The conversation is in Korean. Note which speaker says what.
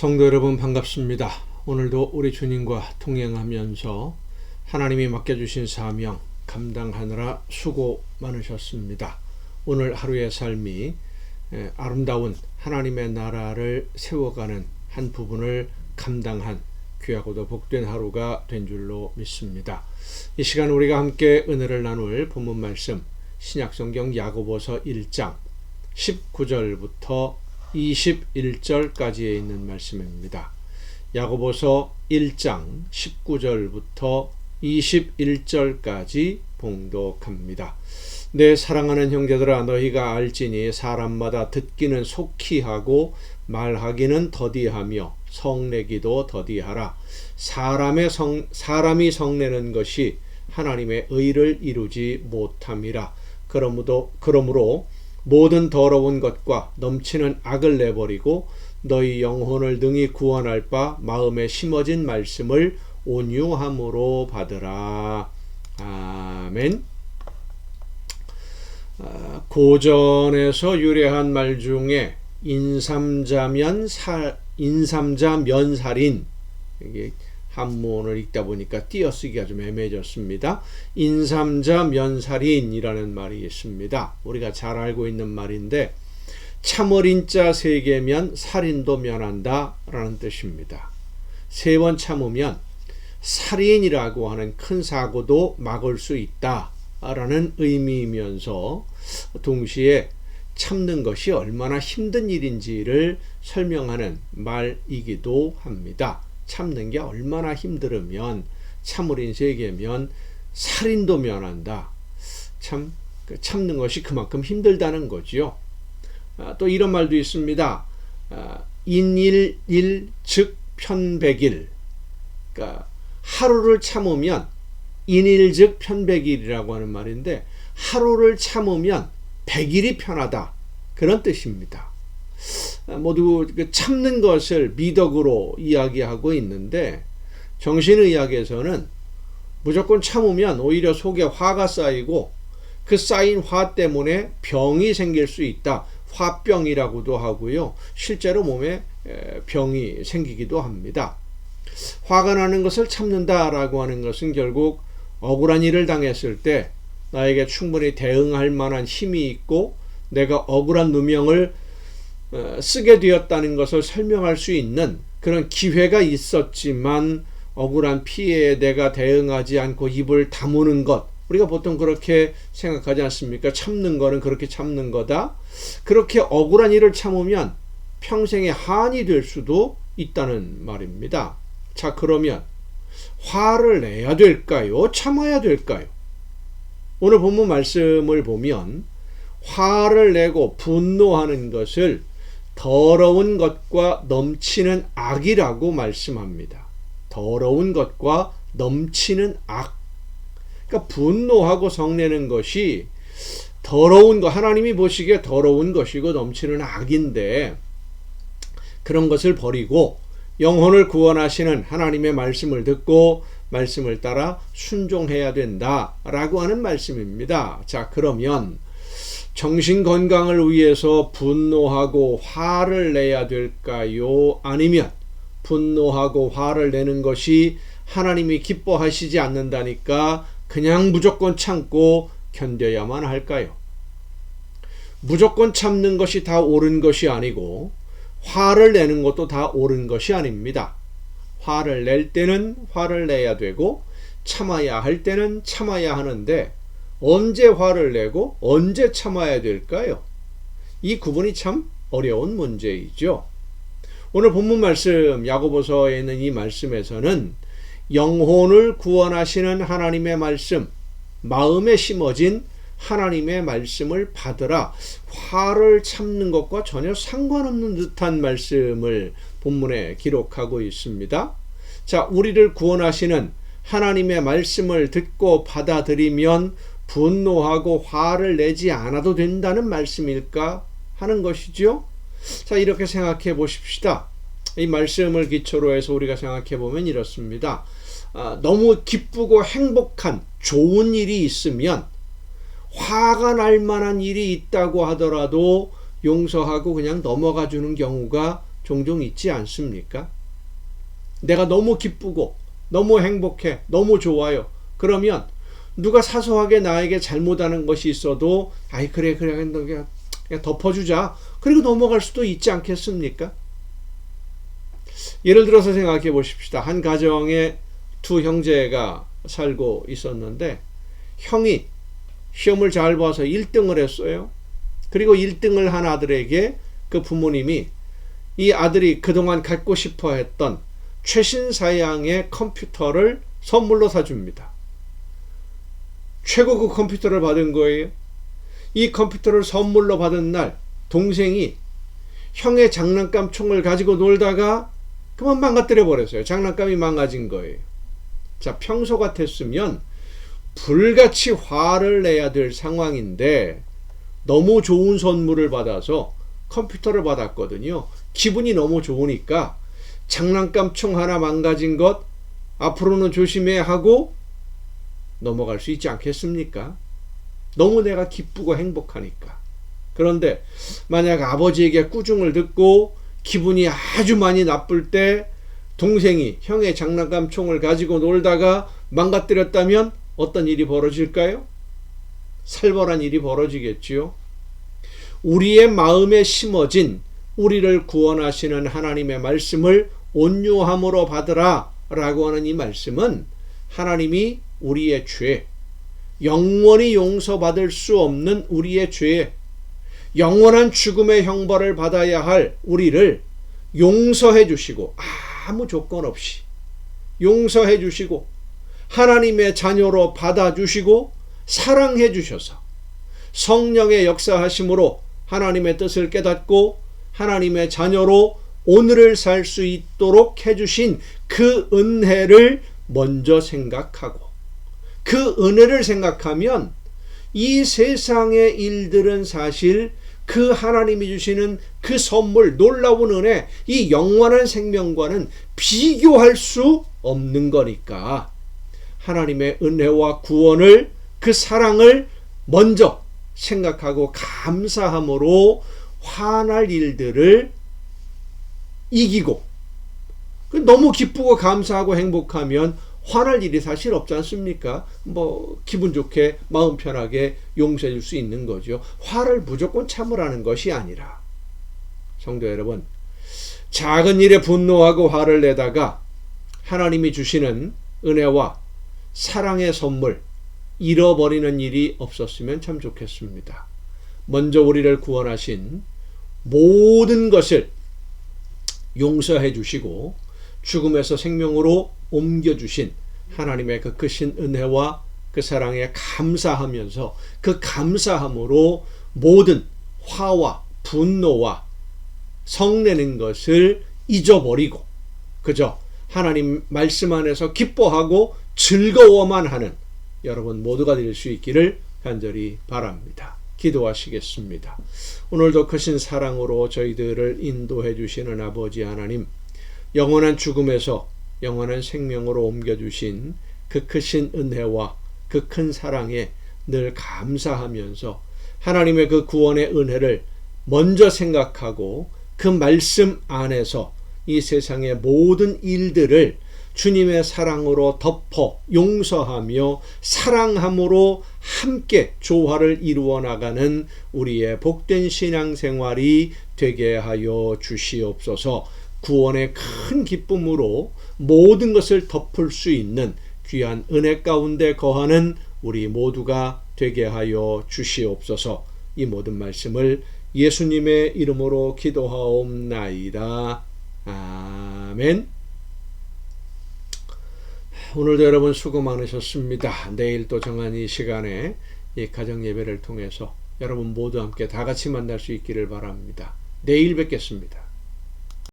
Speaker 1: 성도 여러분 반갑습니다. 오늘도 우리 주님과 동행하면서 하나님이 맡겨주신 사명 감당하느라 수고 많으셨습니다. 오늘 하루의 삶이 아름다운 하나님의 나라를 세워가는 한 부분을 감당한 귀하고도 복된 하루가 된 줄로 믿습니다. 이 시간 우리가 함께 은혜를 나눌 본문 말씀 신약성경 야고보서 1장 19절부터 21절까지에 있는 말씀입니다. 야고보서 1장 19절부터 21절까지 봉독합니다. 내 사랑하는 형제들아, 너희가 알지니 사람마다 듣기는 속히 하고 말하기는 더디하며 성내기도 더디하라. 사람이 성내는 것이 하나님의 의를 이루지 못함이라. 그러므로 모든 더러운 것과 넘치는 악을 내버리고 너희 영혼을 능히 구원할 바 마음에 심어진 말씀을 온유함으로 받으라. 아멘. 고전에서 유래한 말 중에 인삼자면살인, 이게 한문을 읽다 보니까 띄어쓰기가 좀 애매해졌습니다. 인삼자면살인이라는 말이 있습니다. 우리가 잘 알고 있는 말인데 참어린자 3개면 살인도 면한다 라는 뜻입니다. 3번 참으면 살인이라고 하는 큰 사고도 막을 수 있다 라는 의미이면서 동시에 참는 것이 얼마나 힘든 일인지를 설명하는 말이기도 합니다. 참는 게 얼마나 힘들으면 참을인 3개면 살인도 면한다. 참는 것이 그만큼 힘들다는 거지요. 또 이런 말도 있습니다. 인일일 즉 편백일. 그러니까 하루를 참으면 인일 즉 편백일이라고 하는 말인데 하루를 참으면 100일이 편하다. 그런 뜻입니다. 모두 참는 것을 미덕으로 이야기하고 있는데 정신의학에서는 무조건 참으면 오히려 속에 화가 쌓이고 그 쌓인 화 때문에 병이 생길 수 있다. 화병이라고도 하고요. 실제로 몸에 병이 생기기도 합니다. 화가 나는 것을 참는다라고 하는 것은 결국 억울한 일을 당했을 때 나에게 충분히 대응할 만한 힘이 있고 내가 억울한 누명을 쓰게 되었다는 것을 설명할 수 있는 그런 기회가 있었지만 억울한 피해에 내가 대응하지 않고 입을 다무는 것, 우리가 보통 그렇게 생각하지 않습니까? 참는 거는 그렇게 참는 거다. 그렇게 억울한 일을 참으면 평생의 한이 될 수도 있다는 말입니다. 자, 그러면 화를 내야 될까요? 참아야 될까요? 오늘 본문 말씀을 보면 화를 내고 분노하는 것을 더러운 것과 넘치는 악이라고 말씀합니다. 더러운 것과 넘치는 악. 그러니까 분노하고 성내는 것이 더러운 것, 하나님이 보시기에 더러운 것이고 넘치는 악인데 그런 것을 버리고 영혼을 구원하시는 하나님의 말씀을 듣고 말씀을 따라 순종해야 된다라고 하는 말씀입니다. 자, 그러면 정신 건강을 위해서 분노하고 화를 내야 될까요? 아니면 분노하고 화를 내는 것이 하나님이 기뻐하시지 않는다니까 그냥 무조건 참고 견뎌야만 할까요? 무조건 참는 것이 다 옳은 것이 아니고 화를 내는 것도 다 옳은 것이 아닙니다. 화를 낼 때는 화를 내야 되고 참아야 할 때는 참아야 하는데 언제 화를 내고 언제 참아야 될까요? 이 구분이 참 어려운 문제이죠. 오늘 본문 말씀 야고보서에 있는 이 말씀에서는 영혼을 구원하시는 하나님의 말씀, 마음에 심어진 하나님의 말씀을 받으라. 화를 참는 것과 전혀 상관없는 듯한 말씀을 본문에 기록하고 있습니다. 자, 우리를 구원하시는 하나님의 말씀을 듣고 받아들이면 분노하고 화를 내지 않아도 된다는 말씀일까 하는 것이죠. 자, 이렇게 생각해 보십시다. 이 말씀을 기초로 해서 우리가 생각해 보면 이렇습니다. 너무 기쁘고 행복한 좋은 일이 있으면 화가 날 만한 일이 있다고 하더라도 용서하고 그냥 넘어가 주는 경우가 종종 있지 않습니까? 내가 너무 기쁘고 너무 행복해, 너무 좋아요. 그러면 누가 사소하게 나에게 잘못하는 것이 있어도 아이 그래 그냥 덮어주자. 그리고 넘어갈 수도 있지 않겠습니까? 예를 들어서 생각해 보십시다. 한 가정에 두 형제가 살고 있었는데 형이 시험을 잘 봐서 1등을 했어요. 그리고 1등을 한 아들에게 그 부모님이 이 아들이 그동안 갖고 싶어 했던 최신 사양의 컴퓨터를 선물로 사줍니다. 최고급 컴퓨터를 받은 거예요. 이 컴퓨터를 선물로 받은 날 동생이 형의 장난감 총을 가지고 놀다가 그만 망가뜨려 버렸어요. 장난감이 망가진 거예요. 자, 평소 같았으면 불같이 화를 내야 될 상황인데 너무 좋은 선물을 받아서 컴퓨터를 받았거든요. 기분이 너무 좋으니까 장난감 총 하나 망가진 것 앞으로는 조심해야 하고 넘어갈 수 있지 않겠습니까? 너무 내가 기쁘고 행복하니까. 그런데 만약 아버지에게 꾸중을 듣고 기분이 아주 많이 나쁠 때 동생이 형의 장난감 총을 가지고 놀다가 망가뜨렸다면 어떤 일이 벌어질까요? 살벌한 일이 벌어지겠지요. 우리의 마음에 심어진 우리를 구원하시는 하나님의 말씀을 온유함으로 받으라 라고 하는 이 말씀은 하나님이 우리의 죄, 영원히 용서받을 수 없는 우리의 죄, 영원한 죽음의 형벌을 받아야 할 우리를 용서해 주시고 아무 조건 없이 용서해 주시고 하나님의 자녀로 받아주시고 사랑해 주셔서 성령의 역사하심으로 하나님의 뜻을 깨닫고 하나님의 자녀로 오늘을 살 수 있도록 해주신 그 은혜를 먼저 생각하고 그 은혜를 생각하면 이 세상의 일들은 사실 그 하나님이 주시는 그 선물, 놀라운 은혜, 이 영원한 생명과는 비교할 수 없는 거니까 하나님의 은혜와 구원을, 그 사랑을 먼저 생각하고 감사함으로 화날 일들을 이기고, 너무 기쁘고 감사하고 행복하면 화날 일이 사실 없지 않습니까? 기분 좋게 마음 편하게 용서해 줄 수 있는 거죠. 화를 무조건 참으라는 것이 아니라, 성도 여러분, 작은 일에 분노하고 화를 내다가 하나님이 주시는 은혜와 사랑의 선물 잃어버리는 일이 없었으면 참 좋겠습니다. 먼저 우리를 구원하신 모든 것을 용서해 주시고 죽음에서 생명으로 옮겨주신 하나님의 그 크신 은혜와 그 사랑에 감사하면서 그 감사함으로 모든 화와 분노와 성내는 것을 잊어버리고 그저 하나님 말씀 안에서 기뻐하고 즐거워만 하는 여러분 모두가 될 수 있기를 간절히 바랍니다. 기도하시겠습니다. 오늘도 크신 사랑으로 저희들을 인도해 주시는 아버지 하나님, 영원한 죽음에서 영원한 생명으로 옮겨주신 그 크신 은혜와 그 큰 사랑에 늘 감사하면서 하나님의 그 구원의 은혜를 먼저 생각하고 그 말씀 안에서 이 세상의 모든 일들을 주님의 사랑으로 덮어 용서하며 사랑함으로 함께 조화를 이루어 나가는 우리의 복된 신앙생활이 되게 하여 주시옵소서. 구원의 큰 기쁨으로 모든 것을 덮을 수 있는 귀한 은혜 가운데 거하는 우리 모두가 되게 하여 주시옵소서. 이 모든 말씀을 예수님의 이름으로 기도하옵나이다. 아멘. 오늘도 여러분 수고 많으셨습니다. 내일 또 정한 이 시간에 이 가정 예배를 통해서 여러분 모두 함께 다 같이 만날 수 있기를 바랍니다. 내일 뵙겠습니다.